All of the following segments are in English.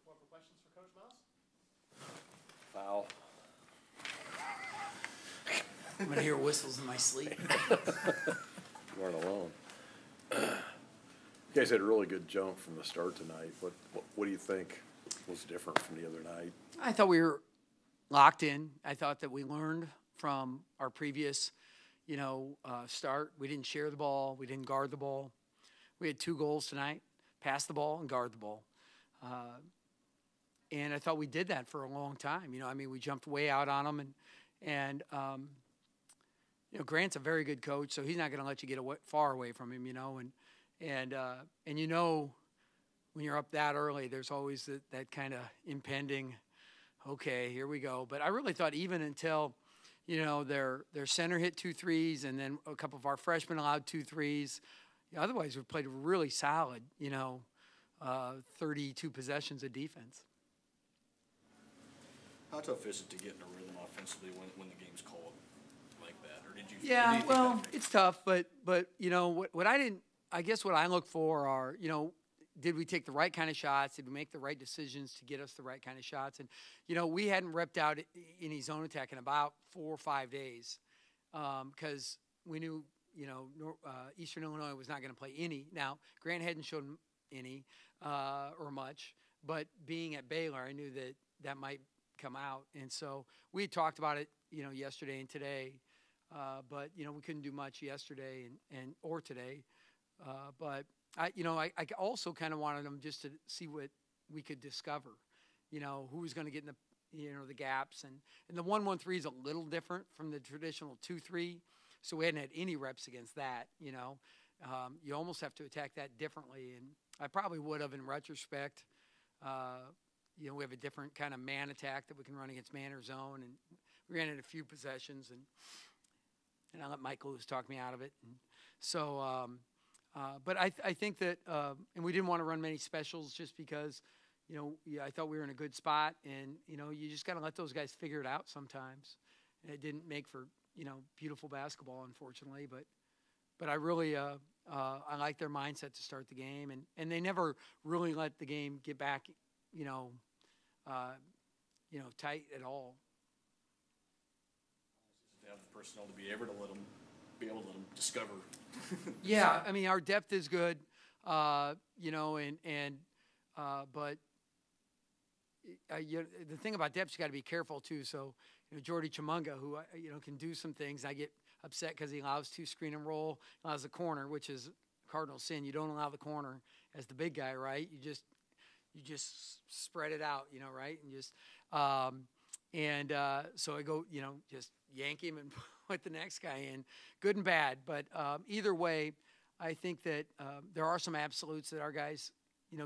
floor for questions for Coach Mouse. Foul. I'm going to hear whistles in my sleep. You aren't alone. You guys had a really good jump from the start tonight. What do you think was different from the other night? I thought we were locked in. I thought that we learned from our previous, start. We didn't share the ball. We didn't guard the ball. We had 2 goals tonight, pass the ball and guard the ball. And I thought we did that for a long time. We jumped way out on them. And Grant's a very good coach, so he's not going to let you get far away from him, And when you're up that early, there's always that kind of impending, okay, here we go. But I really thought even until, their center hit 2 threes and then a couple of our freshmen allowed 2 threes. Otherwise, we played really solid, 32 possessions of defense. How tough is it to get in a rhythm offensively when the game's called like that? Or did you? Yeah, well, it's tough, but what I guess what I look for are, did we take the right kind of shots? Did we make the right decisions to get us the right kind of shots? And, we hadn't repped out any zone attack in about 4 or 5 days because we knew, Eastern Illinois was not going to play any. Now, Grant hadn't shown any or much, but being at Baylor, I knew that might come out. And so we talked about it, yesterday and today. But, we couldn't do much yesterday or today. But I also kind of wanted them just to see what we could discover, who was going to get in the, the gaps. And the 1-1-3 is a little different from the traditional 2-3. So we hadn't had any reps against that, You almost have to attack that differently. And I probably would have in retrospect. We have a different kind of man attack that we can run against man or zone. And we ran in a few possessions. And I let Mike Lewis talk me out of it. And so, but I think that, and we didn't want to run many specials just because, I thought we were in a good spot. And, you just got to let those guys figure it out sometimes. And it didn't make for, beautiful basketball, unfortunately. But I really, I like their mindset to start the game. And they never really let the game get back, tight at all. To have the personnel to be able to let them discover. Yeah, our depth is good, but the thing about depth, you got to be careful too. So, Jordy Chimunga, who can do some things. I get upset because he allows 2 screen and roll, allows the corner, which is cardinal sin. You don't allow the corner as the big guy, right? You just spread it out, right? And just so I go, just yank him and put the next guy in, good and bad. But either way, I think that there are some absolutes that our guys,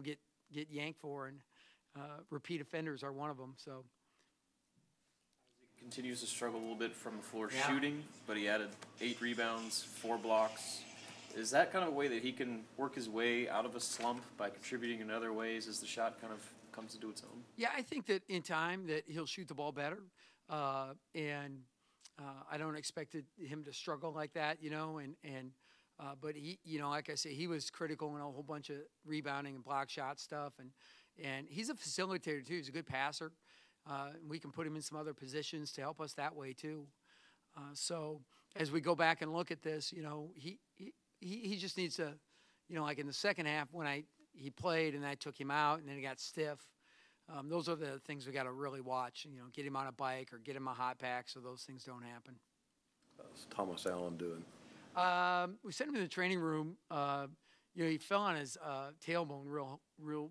get yanked for, and repeat offenders are one of them. So he continues to struggle a little bit from the floor shooting, but he added 8 rebounds, 4 blocks. Is that kind of a way that he can work his way out of a slump by contributing in other ways as the shot kind of comes into its own? Yeah, I think that in time that he'll shoot the ball better, and I don't expect him to struggle like that, but he, like I say, he was critical in a whole bunch of rebounding and block shot stuff, and he's a facilitator too. He's a good passer. We can put him in some other positions to help us that way too. So as we go back and look at this, he just needs to, like in the second half when he played and I took him out and then he got stiff. Those are the things we got to really watch. Get him on a bike or get him a hot pack so those things don't happen. How's Thomas Allen doing? We sent him in the training room. He fell on his tailbone real.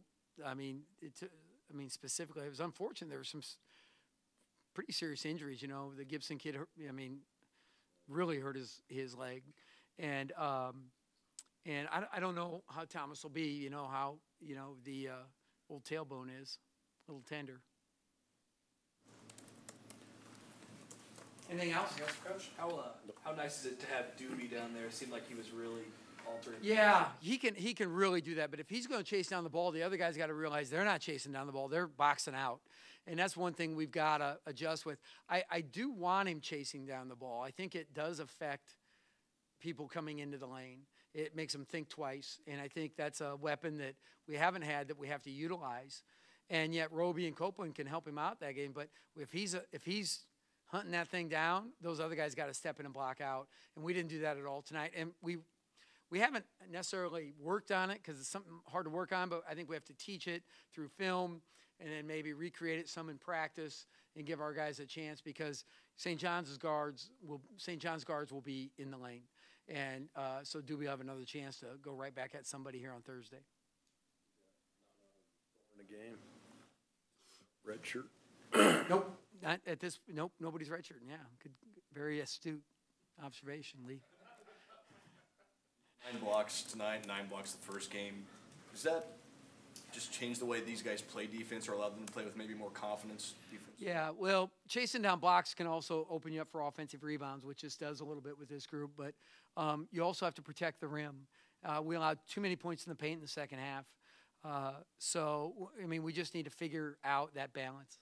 Specifically, it was unfortunate. There were some pretty serious injuries. The Gibson kid, really hurt his leg, and I don't know how Thomas will be. How the old tailbone is, a little tender. Anything else? Yes, Coach. How nice is it to have Doobie down there? It seemed like he was really altering. Yeah, he can really do that. But if he's going to chase down the ball, the other guys got to realize they're not chasing down the ball; they're boxing out, and that's one thing we've got to adjust with. I do want him chasing down the ball. I think it does affect people coming into the lane. It makes them think twice, and I think that's a weapon that we haven't had that we have to utilize. and yet Roby and Copeland can help him out that game. But if he's hunting that thing down, those other guys got to step in and block out, and we didn't do that at all tonight. And we haven't necessarily worked on it because it's something hard to work on, but I think we have to teach it through film and then maybe recreate it some in practice and give our guys a chance, because St. John's guards will be in the lane. And so do we have another chance to go right back at somebody here on Thursday? In the game. Red shirt. Nope. Not at this. Nope. Nobody's redshirting. Yeah. Good. Very astute observation, Lee. 9 blocks tonight, 9 blocks the first game. Does that just change the way these guys play defense or allow them to play with maybe more confidence defense? Yeah, well, chasing down blocks can also open you up for offensive rebounds, which this does a little bit with this group. But you also have to protect the rim. We allowed too many points in the paint in the second half. So, I mean, we just need to figure out that balance.